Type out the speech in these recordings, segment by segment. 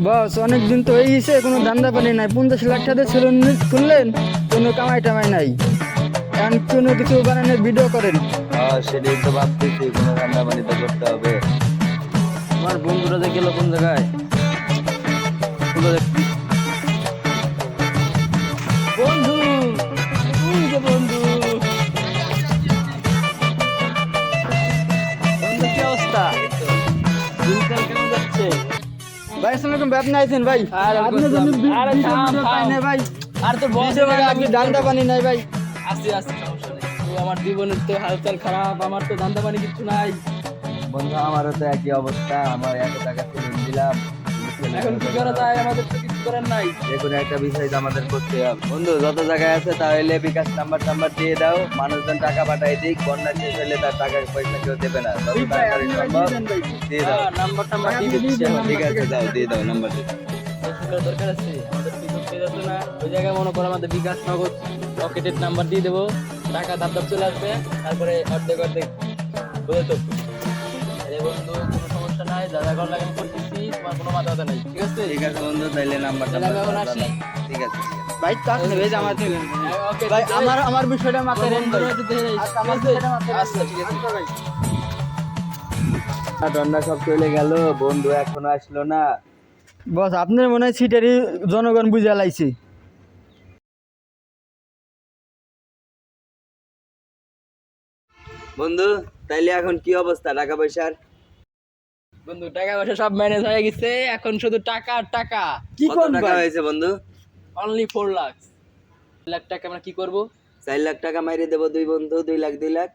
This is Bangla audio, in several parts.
বস অনেকদিন তো হয়ে গেছে, কোনো ধান্দা পানি নাই। 50 লাখ টাকা তুললেন, কোনো কামাই টামাই নাই। এখন কোনো কিছু বানানোর ভিডিও করেন। সেটাই তো ভাবতেছি, কোনো ঠান্ডা পানি তো করতে হবে। আমার বন্ধুরা যে গেল কোন জায়গায়? ওগুলো দেখছি। বন্ধু, তুই যে বন্ধু, বন্ধু কি অবস্থা? দিনকাল কেমন যাচ্ছে? ভাই আসসালামু আলাইকুম ভাই, আপনি আইছেন ভাই? আরে আপনার জন্য আরে থাম, ভিডিও পাই থাম। না ভাই। আর তোর বস আপনি ধান্দা পানি নাই ভাই। আসি আসি, সমস্যা নেই। তো আমার জীবনের তো হালচাল খারাপ, আমার তো ধান্দা পানি কিছু নাই। বন্ধু আমারও তো একই অবস্থা, আমার এত টাকা তুলে দিলাম, এখন কি করা যায়? আমাদের তো কিছু করার নাই। যে কোনো একটা বিষয় তো আমাদের করতে হবে। বন্ধু যত জায়গায় আছে তাহলে বিকাশ নাম্বার টাম্বার দিয়ে দাও, মানুষজন টাকা পাঠাই দিক, বন্যা শেষ হলে তার টাকা পয়সা কেউ দেবে না, যত তাড়াতাড়ি সম্ভব দিয়ে দাও। নাম্বার টাম্বার ভাই, দিয়ে আপনি দিচ্ছি দিয়ে দেন এখন। ঠিক আছে, দাও দিয়ে দাও নাম্বার দিয়ে। টাকার দরকার আছে, আমাদের কিছু পেয়ে যাচ্ছে না। ওই জায়গায় মনে করো আমাদের বিকাশ নগদ রকেটের নাম্বার দিয়ে দেবো, টাকা ধাপ ধাপ চলে আসবে, তারপরে অর্ধেক অর্ধেক বুঝে তো। আরে বন্ধু, কোনো সমস্যা নাই, যা যা করার লাগে আমি করতেছি, তোমার কোনো মাথা ব্যথা নাই, ঠিক আছে? ঠিক আছে বন্ধু, তাইলে নাম্বার তাহলে আমি এখন টাম্বার আসি। ঠিক আছে। ভাই তো আসলে ভেজ আমার থেকে ওকে, ভাই, ঠিক আছে। আমার বিষয়টা মাথায় রাখেন ভাই। বন্ধুরা একটু দেখে যাই, আচ্ছা, ঠিক আমার আছে? বিষয়টা মাথায় রাখেন। আচ্ছা, ঠিক আছে। আচ্ছা ভাই। ঠান্ডা সব চলে গেল, বন্ধু এখনো আসলো না। বস আপনার মনে হয় সিটারই জনগণ বুঝে লাইছে। বন্ধু তাইলে এখন কি অবস্থা টাকা পয়সার? বন্ধু, টাকা পয়সা সব ম্যানেজ হয়ে গেছে, এখন শুধু টাকা আর টাকা। কি কত কোন টাকা ভাই? হয়েছে বন্ধু? অনলি 4 লাখ। 4 লাখ টাকা আমরা কি করবো? 4 লাখ টাকা মাইরে দেবো দুই বন্ধু, 2 লাখ 2 লাখ।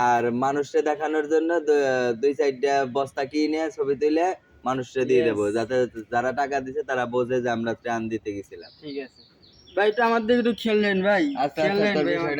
আর মানুষকে দেখানোর জন্য দুই সাইডটা বস্তা কিনে ছবি তুলে মানুষকে দিয়ে Yes. দেবো, যাতে যারা টাকা দিছে তারা বোঝে যে আমরা ত্রাণ দিতে গেছিলাম। ঠিক আছে। ভাই তো আমার দিকে একটু খেললেন ভাই, আচ্ছা আচ্ছা, খেললেন তোর ভাই। বিষয়টা